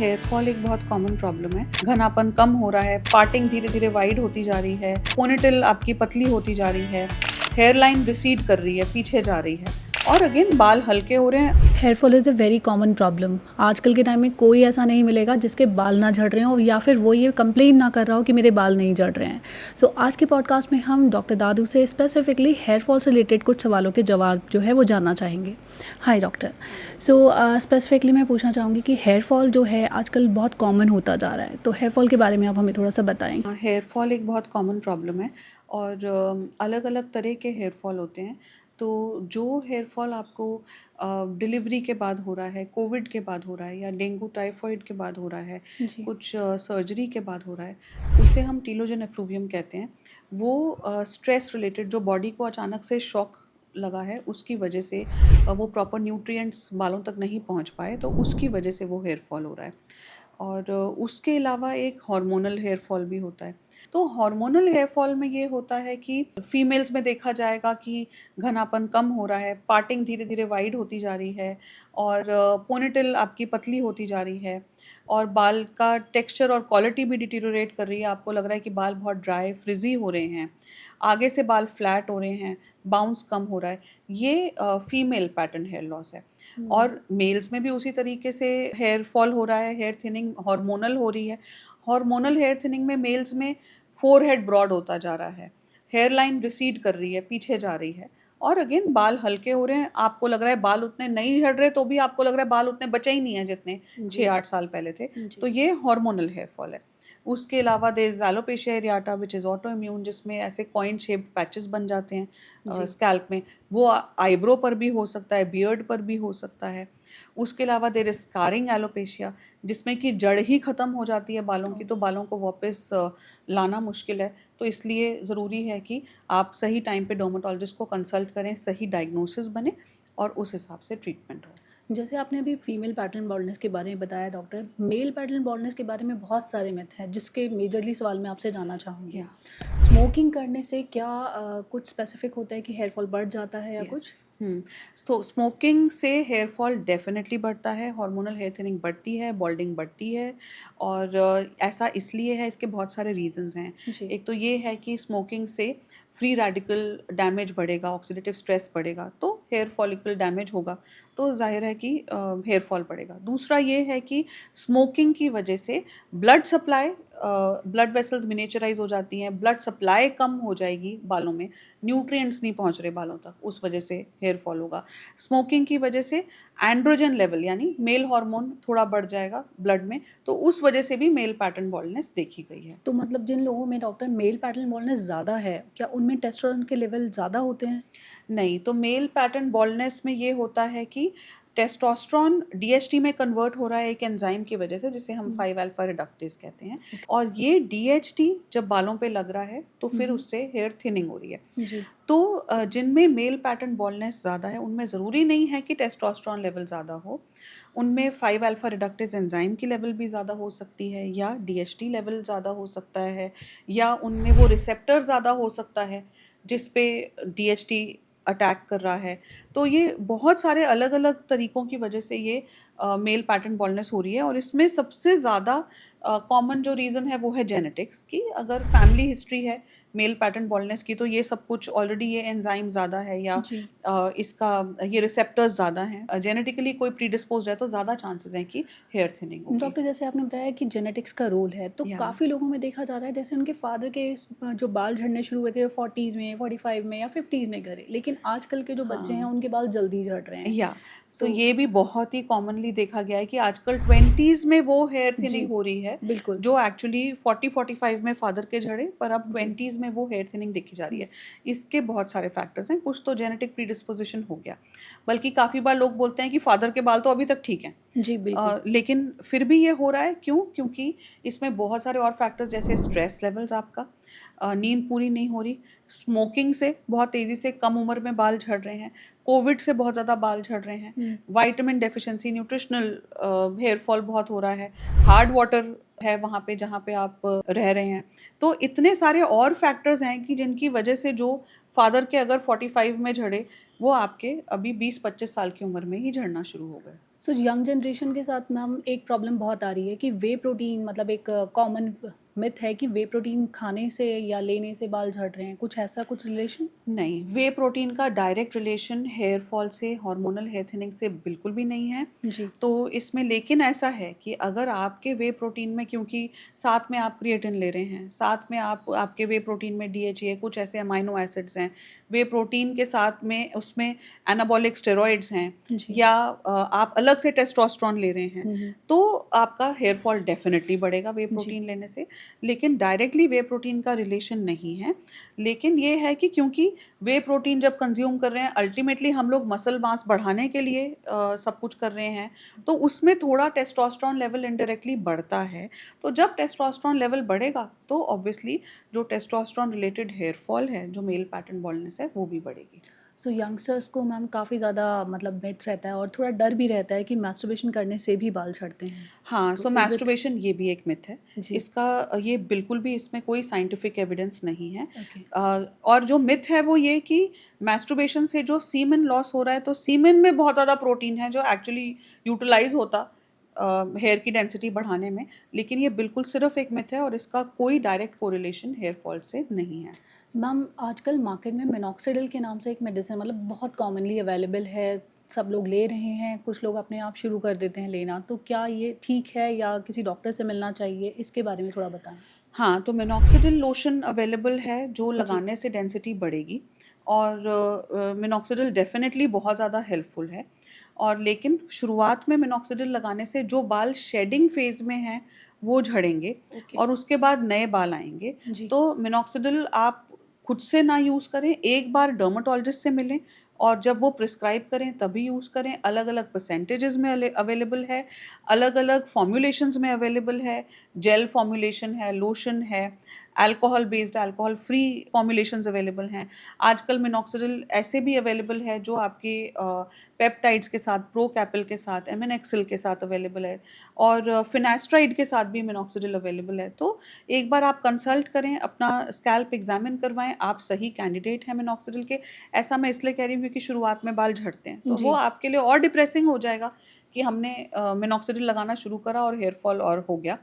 Hair fall एक बहुत common problem है। घनापन कम हो रहा है, पार्टिंग धीरे धीरे वाइड होती जा रही है, पोनीटेल आपकी पतली होती जा रही है, हेयर लाइन रिसीड कर रही है, पीछे जा रही है और अगेन बाल हल्के हो रहे हैं। Hair fall is a very common problem. आजकल के टाइम में कोई ऐसा नहीं मिलेगा जिसके बाल ना झड़ रहे हों या फिर वो ये कंप्लेन ना कर रहा हो कि मेरे बाल नहीं झड़ रहे हैं। सो आज के पॉडकास्ट में हम डॉक्टर दादू से स्पेसिफिकली हेयर फॉल से रिलेटेड कुछ सवालों के जवाब जो है वो जानना चाहेंगे। हाय डॉक्टर। सो स्पेसिफिकली मैं पूछना चाहूँगी कि हेयर फॉल जो है आजकल बहुत कॉमन होता जा रहा है, तो हेयर फॉल के बारे में आप हमें थोड़ा सा बताएंगे। हेयर फॉल एक बहुत कॉमन प्रॉब्लम है और अलग अलग तरह के हेयर फॉल होते हैं। तो जो हेयर फॉल आपको डिलीवरी के बाद हो रहा है, कोविड के बाद हो रहा है या डेंगू टाइफाइड के बाद हो रहा है, जी। कुछ सर्जरी के बाद हो रहा है, उसे हम टीलोजन एफ्लूवियम कहते हैं। वो स्ट्रेस रिलेटेड, जो बॉडी को अचानक से शॉक लगा है उसकी वजह से वो प्रॉपर न्यूट्रिएंट्स बालों तक नहीं पहुंच पाए, तो उसकी वजह से वो हेयर फॉल हो रहा है। और उसके अलावा एक हार्मोनल हेयर फॉल भी होता है। तो हार्मोनल हेयर फॉल में ये होता है कि फीमेल्स में देखा जाएगा कि घनापन कम हो रहा है, पार्टिंग धीरे धीरे वाइड होती जा रही है और पोनीटेल आपकी पतली होती जा रही है और बाल का टेक्सचर और क्वालिटी भी डिटीरियोरेट कर रही है। आपको लग रहा है कि बाल बहुत ड्राई फ्रिजी हो रहे हैं, आगे से बाल फ्लैट हो रहे हैं, बाउंस कम हो रहा है। ये फीमेल पैटर्न हेयर लॉस है। और मेल्स में भी उसी तरीके से हेयर फॉल हो रहा है, हेयर थिनिंग हार्मोनल हो रही है। हार्मोनल हेयर थिनिंग में मेल्स में फोरहेड ब्रॉड होता जा रहा है, हेयर लाइन रिसीड कर रही है, पीछे जा रही है और अगेन बाल हल्के हो रहे हैं। आपको लग रहा है बाल उतने नहीं झड़ रहे, तो भी आपको लग रहा है बाल उतने बचे ही नहीं है जितने 6-8 साल पहले थे। तो ये हार्मोनल हेयर फॉल है। उसके अलावा there is alopecia areata which is autoimmune, जिसमें ऐसे कॉइन शेप्ड पैचेस बन जाते हैं स्कैल्प में। वो आईब्रो पर भी हो सकता है, बियर्ड पर भी हो सकता है। उसके अलावा देयर इज स्कारिंग एलोपेशिया, जिसमें कि जड़ ही ख़त्म हो जाती है बालों की, तो बालों को वापस लाना मुश्किल है। तो इसलिए ज़रूरी है कि आप सही टाइम पे डर्मेटोलॉजिस्ट को कंसल्ट करें, सही डायग्नोसिस बने और उस हिसाब से ट्रीटमेंट हो। जैसे आपने अभी फीमेल पैटर्न बॉल्डनेस के बारे में बताया डॉक्टर, मेल पैटर्न बॉल्डनेस के बारे में बहुत सारे मिथ हैं जिसके मेजरली सवाल मैं आपसे जानना चाहूँगी। या स्मोकिंग करने से क्या कुछ स्पेसिफिक होता है कि हेयर फॉल बढ़ जाता है या कुछ? तो स्मोकिंग से हेयर फॉल डेफिनेटली बढ़ता है, हार्मोनल हेयर थिनिंग बढ़ती है, बॉल्डिंग बढ़ती है। और ऐसा इसलिए है, इसके बहुत सारे रीजंस हैं। जी। एक तो ये है कि स्मोकिंग से फ्री रेडिकल डैमेज बढ़ेगा, ऑक्सीडेटिव स्ट्रेस बढ़ेगा, तो हेयर फॉलिकल डैमेज होगा, तो जाहिर है कि हेयर फॉल बढ़ेगा। दूसरा ये है कि स्मोकिंग की वजह से ब्लड सप्लाई, ब्लड वेसल्स मिनिएचराइज हो जाती हैं, ब्लड सप्लाई कम हो जाएगी बालों में, न्यूट्रिएंट्स नहीं पहुंच रहे बालों तक, उस वजह से हेयर फॉल होगा। स्मोकिंग की वजह से एंड्रोजन लेवल यानी मेल हार्मोन थोड़ा बढ़ जाएगा ब्लड में, तो उस वजह से भी मेल पैटर्न बॉल्डनेस देखी गई है। तो मतलब जिन लोगों में डॉक्टर मेल पैटर्न बॉल्डनेस ज़्यादा है, क्या उनमें टेस्टोस्टेरोन के लेवल ज़्यादा होते हैं? नहीं, तो मेल पैटर्न बॉल्डनेस में ये होता है कि टेस्टोस्टेरोन डीएचटी में कन्वर्ट हो रहा है एक एंजाइम की वजह से, जिसे हम 5 अल्फा रिडक्टेज कहते हैं। और ये डीएचटी जब बालों पे लग रहा है तो फिर उससे हेयर थिनिंग हो रही है। जी। तो जिनमें मेल पैटर्न बॉल्डनेस ज़्यादा है उनमें ज़रूरी नहीं है कि टेस्टोस्टेरोन लेवल ज़्यादा हो, उनमें 5 अल्फा रिडक्टेज एंजाइम की लेवल भी ज़्यादा हो सकती है, या डीएचटी लेवल ज़्यादा हो सकता है, या उनमें वो रिसेप्टर ज़्यादा हो सकता है जिस पे डीएचटी अटैक कर रहा है। तो ये बहुत सारे अलग अलग तरीक़ों की वजह से ये मेल पैटर्न बॉल्डनेस हो रही है। और इसमें सबसे ज़्यादा कॉमन जो रीज़न है वो है जेनेटिक्स की। अगर फैमिली हिस्ट्री है मेल पैटर्न बॉल्डनेस की, तो ये सब कुछ ऑलरेडी, ये एंजाइम ज़्यादा है या जी। इसका ये रिसेप्टर्स ज़्यादा हैं, जेनेटिकली कोई प्रीडिस्पोज्ड है, तो ज़्यादा चांसेस हैं कि हेयर थिनिंग होगी। डॉक्टर जैसे आपने बताया कि जेनेटिक्स का रोल है, तो या काफ़ी लोगों में देखा जाता है जैसे उनके फादर के जो बाल झड़ने शुरू हुए थे 40s में, 45 में या 50s में झड़े, लेकिन आजकल के जो बच्चे हैं उनके बाल जल्दी झड़ रहे हैं। या तो तो ये भी बहुत ही कॉमनली देखा गया है कि आजकल 20s में वो हेयर जी, थिनिंग हो रही है बिल्कुल। जो एक्चुअली 40-45 में फादर के झड़े, पर अब जी। 20s में वो हेयर थिनिंग देखी जा रही है। इसके बहुत सारे फैक्टर्स हैं, कुछ तो जेनेटिक प्रीडिस्पोजिशन हो गया, बल्कि काफ़ी बार लोग बोलते हैं कि फादर के बाल तो अभी तक ठीक हैं, जी, बिल्कुल। लेकिन फिर भी ये हो रहा है। क्यों? क्योंकि इसमें बहुत सारे और फैक्टर्स, जैसे स्ट्रेस लेवल्स आपका, नींद पूरी नहीं हो रही, स्मोकिंग से बहुत तेज़ी से कम उम्र में बाल झड़ रहे हैं, कोविड से बहुत ज़्यादा बाल झड़ रहे हैं, vitamin deficiency, nutritional hair fall बहुत हो रहा है, हार्ड वाटर है वहाँ पे जहाँ पे आप रह रहे हैं। तो इतने सारे और फैक्टर्स हैं कि जिनकी वजह से जो फादर के अगर 45 में झड़े, वो आपके अभी 20-25 साल की उम्र में ही झड़ना शुरू हो गए। सो यंग जनरेशन के साथ मैम एक प्रॉब्लम बहुत आ रही है कि वे प्रोटीन मतलब एक कॉमन मिथ है कि वे प्रोटीन खाने से या लेने से बाल झड़ रहे हैं, कुछ ऐसा कुछ रिलेशन? नहीं, वे प्रोटीन का डायरेक्ट रिलेशन हेयर फॉल से, हार्मोनल हेयर थिनिंग से बिल्कुल भी नहीं है। जी। तो इसमें लेकिन ऐसा है कि अगर आपके वे प्रोटीन में, क्योंकि साथ में आप क्रिएटिन ले रहे हैं, साथ में आपके वे प्रोटीन में डीएचए, कुछ ऐसे अमाइनो एसिड्स हैं, वे प्रोटीन के साथ में उसमें एनाबॉलिक स्टेरॉइड्स हैं, जी। या आप अलग से टेस्टोस्टेरोन ले रहे हैं, तो आपका हेयर फॉल डेफिनेटली बढ़ेगा वे प्रोटीन लेने से। लेकिन डायरेक्टली वे प्रोटीन का रिलेशन नहीं है। लेकिन ये है कि क्योंकि वे प्रोटीन जब कंज्यूम कर रहे हैं, अल्टीमेटली हम लोग मसल मास बढ़ाने के लिए सब कुछ कर रहे हैं, तो उसमें थोड़ा टेस्टोस्टेरोन लेवल इनडायरेक्टली बढ़ता है। तो जब टेस्टोस्टेरोन लेवल बढ़ेगा तो ऑब्वियसली जो टेस्टोस्टेरोन रिलेटेड हेयर फॉल है, जो मेल पैटर्न बॉल्डनेस है, वो भी बढ़ेगी। सो यंगस्टर्स को मैम काफ़ी ज़्यादा मतलब मिथ रहता है और थोड़ा डर भी रहता है कि मैस्टरबेशन करने से भी बाल झड़ते हैं। हाँ, तो सो इज़ इट? मैस्टरबेशन ये भी एक मिथ है। जी। इसका ये बिल्कुल भी, इसमें कोई साइंटिफिक एविडेंस नहीं है। ओके। और जो मिथ है वो ये कि मैस्टरबेशन से जो सीमेन लॉस हो रहा है, तो सीमेन में बहुत ज़्यादा प्रोटीन है जो एक्चुअली यूटिलाइज होता हेयर की डेंसिटी बढ़ाने में। लेकिन ये बिल्कुल सिर्फ एक मिथ है और इसका कोई डायरेक्ट कोरिलेशन हेयर फॉल से नहीं है। मैम आजकल मार्केट में मिनॉक्सिडिल के नाम से एक मेडिसिन मतलब बहुत कॉमनली अवेलेबल है, सब लोग ले रहे हैं, कुछ लोग अपने आप शुरू कर देते हैं लेना, तो क्या ये ठीक है या किसी डॉक्टर से मिलना चाहिए? इसके बारे में थोड़ा बताएं। हाँ, तो मिनॉक्सिडिल लोशन अवेलेबल है जो जी। लगाने से डेंसिटी बढ़ेगी, और मिनॉक्सिडिल डेफिनेटली बहुत ज़्यादा हेल्पफुल है। और लेकिन शुरुआत में मिनॉक्सिडिल लगाने से जो बाल शेडिंग फेज़ में हैं वो झड़ेंगे, ओके। और उसके बाद नए बाल आएंगे। जी। तो मिनॉक्सिडिल आप खुद से ना यूज़ करें, एक बार डर्माटोलॉजिस्ट से मिलें, और जब वो प्रिस्क्राइब करें तभी यूज़ करें। अलग अलग परसेंटेजेस में अवेलेबल है, अलग अलग फॉर्मूलेशंस में अवेलेबल है। जेल फॉर्मूलेशन है, लोशन है, alcohol based, alcohol free formulations available हैं। आजकल मिनॉक्सिडिल ऐसे भी अवेलेबल है जो आपके पेप्टाइड्स के साथ, प्रोकैपिल के साथ, एमिनेक्सिल के साथ अवेलेबल है, और फिनास्ट्राइड के साथ भी मिनॉक्सिडिल अवेलेबल है। तो एक बार आप कंसल्ट करें, अपना स्कैल्प एग्जामिन करवाएं, आप सही कैंडिडेट हैं मिनॉक्सिडिल के। ऐसा मैं इसलिए कह रही हूँ क्योंकि शुरुआत में बाल झड़ते हैं, तो जी। वो आपके लिए और डिप्रेसिंग हो जाएगा कि हमने मिनॉक्सिडिल लगाना शुरू करा और हेयर फॉल और हो गया।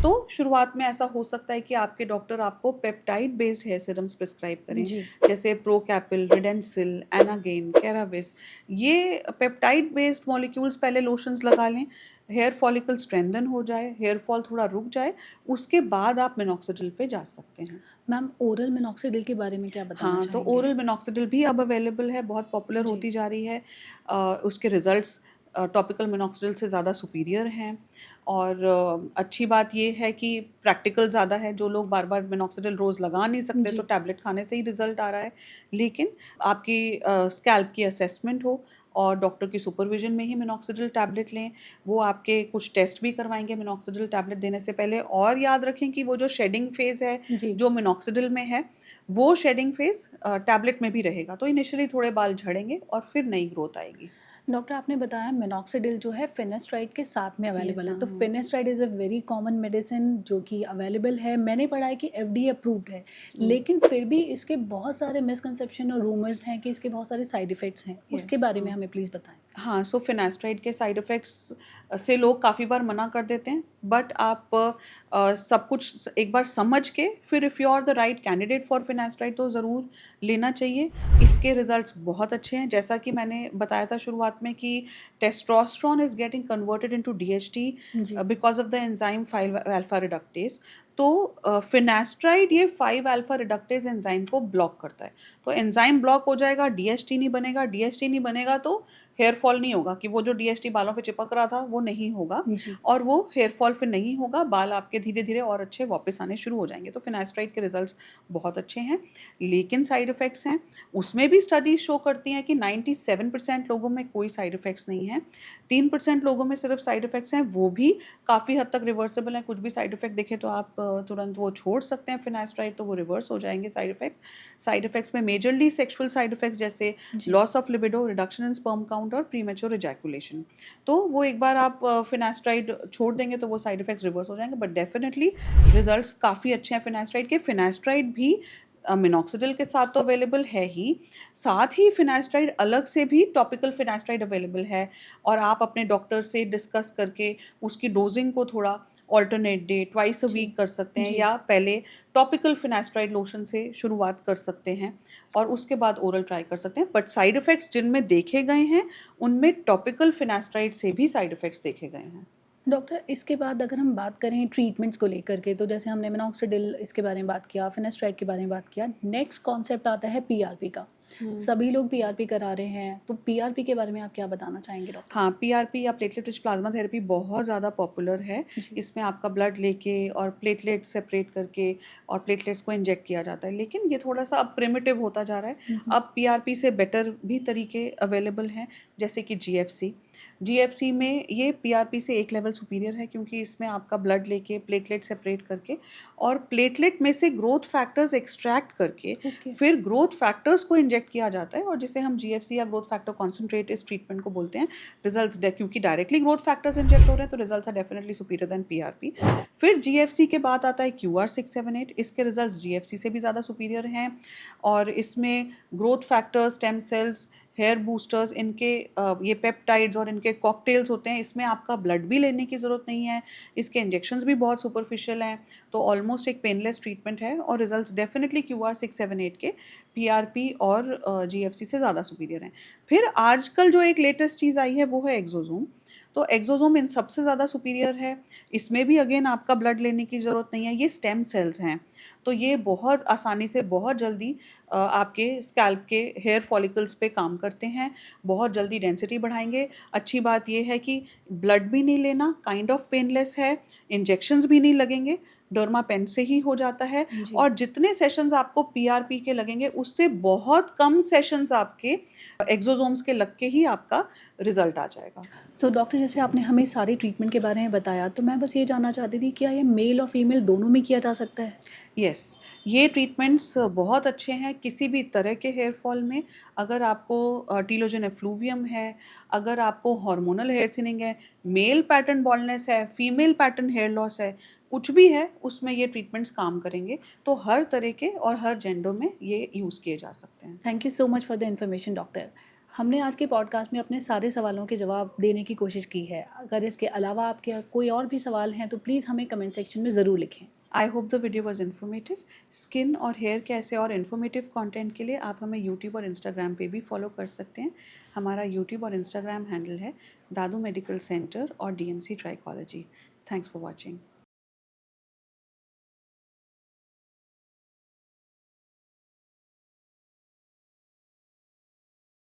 तो शुरुआत में ऐसा हो सकता है कि आपके डॉक्टर आपको peptide based hair serums prescribe करें, जी। जैसे प्रोकैपिल, रिडेंसिल, एनागेन, कैराविस। ये पेप्टाइड बेस्ड मॉलिक्यूल्स पहले लोशंस लगा लें, हेयर फॉलिकल स्ट्रेंथन हो जाए, हेयर फॉल थोड़ा रुक जाए, उसके बाद आप मिनॉक्सिडिल पे जा सकते हैं। मैम ओरल मिनॉक्सिडिल के बारे में क्या बताना हाँ, तो चाहेंगे? ओरल मिनॉक्सिडिल भी अब अवेलेबल है, बहुत पॉपुलर जी। होती जा रही है। उसके रिजल्ट्स टॉपिकल मिनॉक्सिडिल से ज़्यादा सुपीरियर हैं, और अच्छी बात ये है कि प्रैक्टिकल ज़्यादा है। जो लोग बार बार मिनॉक्सिडिल रोज़ लगा नहीं सकते, जी। तो टैबलेट खाने से ही रिजल्ट आ रहा है। लेकिन आपकी स्कैल्प की असेसमेंट हो और डॉक्टर की सुपरविजन में ही मिनॉक्सिडिल टैबलेट लें। वो आपके कुछ टेस्ट भी करवाएंगे मिनॉक्सिडिल टैबलेट देने से पहले। और याद रखें कि वो जो शेडिंग फेज़ है जी। जो मिनॉक्सिडिल में है, वो शेडिंग फेज़ टैबलेट में भी रहेगा। तो इनिशियली थोड़े बाल झड़ेंगे और फिर नई ग्रोथ आएगी। डॉक्टर आपने बताया मिनॉक्सिडिल जो है फिनेस्ट्राइड के साथ में अवेलेबल है, तो हाँ। Finasteride is a very common medicine जो कि अवेलेबल है, मैंने पढ़ा है कि एफडीए अप्रूव्ड है, लेकिन फिर भी इसके बहुत सारे मिसकंसेप्शन और रूमर्स हैं कि इसके बहुत सारे साइड इफ़ेक्ट्स हैं, उसके Yes, बारे में हाँ। हमें प्लीज़ बताएं। हाँ, सो फिनास्ट्राइड के साइड इफ़ेक्ट्स से लोग काफ़ी बार मना कर देते हैं, बट आप सब कुछ एक बार समझ के फिर if you are the right candidate for finasteride तो ज़रूर लेना चाहिए। इसके रिजल्ट्स बहुत अच्छे हैं, जैसा कि मैंने बताया था शुरुआत में कि testosterone is getting converted into DHT जी। Because of the enzyme 5 alpha reductase. तो फिनास्ट्राइड ये 5 अल्फा रिडक्टेज एंजाइम को ब्लॉक करता है। तो एंजाइम ब्लॉक हो जाएगा, डीएचटी नहीं बनेगा, डीएचटी नहीं बनेगा तो हेयर फॉल नहीं होगा, कि वो जो डीएचटी बालों पे चिपक रहा था वो नहीं होगा, जी। और वो हेयर फॉल फिर नहीं होगा, बाल आपके धीरे धीरे और अच्छे वापस आने शुरू हो जाएंगे। तो फिनास्ट्राइड के रिजल्ट्स बहुत अच्छे हैं, लेकिन साइड इफ़ेक्ट्स हैं। उसमें भी स्टडीज शो करती हैं कि 97% लोगों में कोई साइड इफ़ेक्ट्स नहीं है, 3% लोगों में सिर्फ साइड इफ़ेक्ट्स हैं, वो भी काफ़ी हद तक रिवर्सेबल हैं। कुछ भी साइड इफ़ेक्ट दिखे तो आप तुरंत वो छोड़ सकते हैं फिनास्ट्राइड, तो वो रिवर्स हो जाएंगे साइड इफ़ेक्ट्स। साइड इफ़ेक्ट्स में मेजरली सेक्सुअल साइड इफ़ेक्ट्स जैसे जी। Loss of libido, reduction in sperm count और प्रीमेच्योर इजैकुलेशन। तो वो एक बार आप फिनास्ट्राइड छोड़ देंगे तो वो साइड इफ़ेक्ट्स रिवर्स हो जाएंगे, बट डेफिनेटली रिजल्ट्स काफ़ी अच्छे हैं फिनास्ट्राइड के। फिनास्ट्राइड भी मिनॉक्सिडिल के साथ तो अवेलेबल है ही, साथ ही फिनास्ट्राइड अलग से भी टॉपिकल फिनास्ट्राइड अवेलेबल है, और आप अपने डॉक्टर से डिस्कस करके उसकी डोजिंग को थोड़ा ऑल्टरनेट डे, ट्वाइस अ जी वीक कर सकते हैं, जी या पहले टॉपिकल फिनास्ट्राइड लोशन से शुरुआत कर सकते हैं और उसके बाद ओरल ट्राई कर सकते हैं। बट साइड इफ़ेक्ट्स जिनमें देखे गए हैं उनमें टॉपिकल फिनास्ट्राइड से भी साइड इफ़ेक्ट्स देखे गए हैं। डॉक्टर, इसके बाद अगर हम बात करें ट्रीटमेंट्स को लेकर के, तो जैसे हमने मिनॉक्सिडिल इसके बारे में बात किया, फिनेस्ट्राइड के बारे में बात किया, नेक्स्ट कॉन्सेप्ट आता है पीआरपी का। सभी लोग पीआरपी करा रहे हैं, तो पीआरपी के बारे में आप क्या बताना चाहेंगे डॉक्टर? हाँ, पीआरपी या प्लेटलेट रिच प्लाज्मा थेरेपी बहुत ज़्यादा पॉपुलर है। जी इसमें आपका ब्लड लेके और प्लेटलेट सेपरेट करके और प्लेटलेट्स को इंजेक्ट किया जाता है, लेकिन ये थोड़ा-सा अब प्रिमिटिव होता जा रहा है। अब पीआरपी से बेटर भी तरीके अवेलेबल हैं, जैसे कि जीएफसी। जीएफसी में ये पीआरपी से एक लेवल सुपीरियर है, क्योंकि इसमें आपका ब्लड लेके प्लेटलेट सेपरेट करके और प्लेटलेट में से ग्रोथ फैक्टर्स एक्सट्रैक्ट करके ओके फिर ग्रोथ फैक्टर्स को इंजेक्ट किया जाता है, और जिसे हम जीएफसी या ग्रोथ फैक्टर कॉन्सेंट्रेट इस ट्रीटमेंट को बोलते हैं। रिजल्ट्स क्योंकि डायरेक्टली ग्रोथ फैक्टर्स इंजेक्ट हो रहे हैं तो results are definitely superior than PRP. फिर जीएफसी के बाद आता है QR678। इसके रिजल्ट्स जीएफसी से भी ज़्यादा सुपीरियर हैं, और इसमें growth factors, stem cells, hair boosters, इनके ये पेप्टाइड्स और इनके कॉकटेल्स होते हैं। इसमें आपका ब्लड भी लेने की ज़रूरत नहीं है, इसके इंजेक्शंस भी बहुत सुपरफिशियल हैं, तो ऑलमोस्ट एक पेनलेस ट्रीटमेंट है, और रिजल्ट्स डेफिनेटली QR678 के पीआरपी और जीएफसी से ज़्यादा सुपीरियर हैं। फिर आजकल जो एक लेटेस्ट चीज़ आई है वो है एक्सोसोम। तो एक्सोसोम इन सबसे ज़्यादा सुपीरियर है। इसमें भी अगेन आपका ब्लड लेने की ज़रूरत नहीं है, ये स्टेम सेल्स हैं, तो ये बहुत आसानी से बहुत जल्दी आपके स्कैल्प के हेयर फॉलिकल्स पे काम करते हैं, बहुत जल्दी डेंसिटी बढ़ाएंगे। अच्छी बात ये है कि ब्लड भी नहीं लेना, काइंड ऑफ पेनलेस है, इंजेक्शंस भी नहीं लगेंगे, डर्मा पेन से ही हो जाता है, जी और जितने सेशंस आपको पीआरपी के लगेंगे उससे बहुत कम सेशंस आपके एक्सोसोम्स के लग के ही आपका रिजल्ट आ जाएगा। तो डॉक्टर, जैसे आपने हमें सारी ट्रीटमेंट के बारे में बताया, तो मैं बस ये जानना चाहती थी, क्या ये मेल और फीमेल दोनों में किया जा सकता है? यस, ये ट्रीटमेंट्स बहुत अच्छे हैं किसी भी तरह के हेयर फॉल में। अगर आपको टीलोजन एफ्लूवियम है, अगर आपको हार्मोनल हेयर थिनिंग है, मेल पैटर्न बॉल्डनेस है, फीमेल पैटर्न हेयर लॉस है, कुछ भी है, उसमें ये ट्रीटमेंट्स काम करेंगे। तो हर तरह के और हर जेंडर में ये यूज़ किए जा सकते हैं। Thank you so much for the information doctor. हमने आज के पॉडकास्ट में अपने सारे सवालों के जवाब देने की कोशिश की है। अगर इसके अलावा आपके कोई और भी सवाल हैं तो प्लीज़ हमें कमेंट सेक्शन में ज़रूर लिखें। I hope the video was informative. Skin और हेयर के ऐसे और इन्फॉर्मेटिव कंटेंट के लिए आप हमें यूट्यूब और इंस्टाग्राम पे भी फॉलो कर सकते हैं। हमारा यूट्यूब और इंस्टाग्राम हैंडल है दादू मेडिकल सेंटर और DMC trichology. Thanks for watching.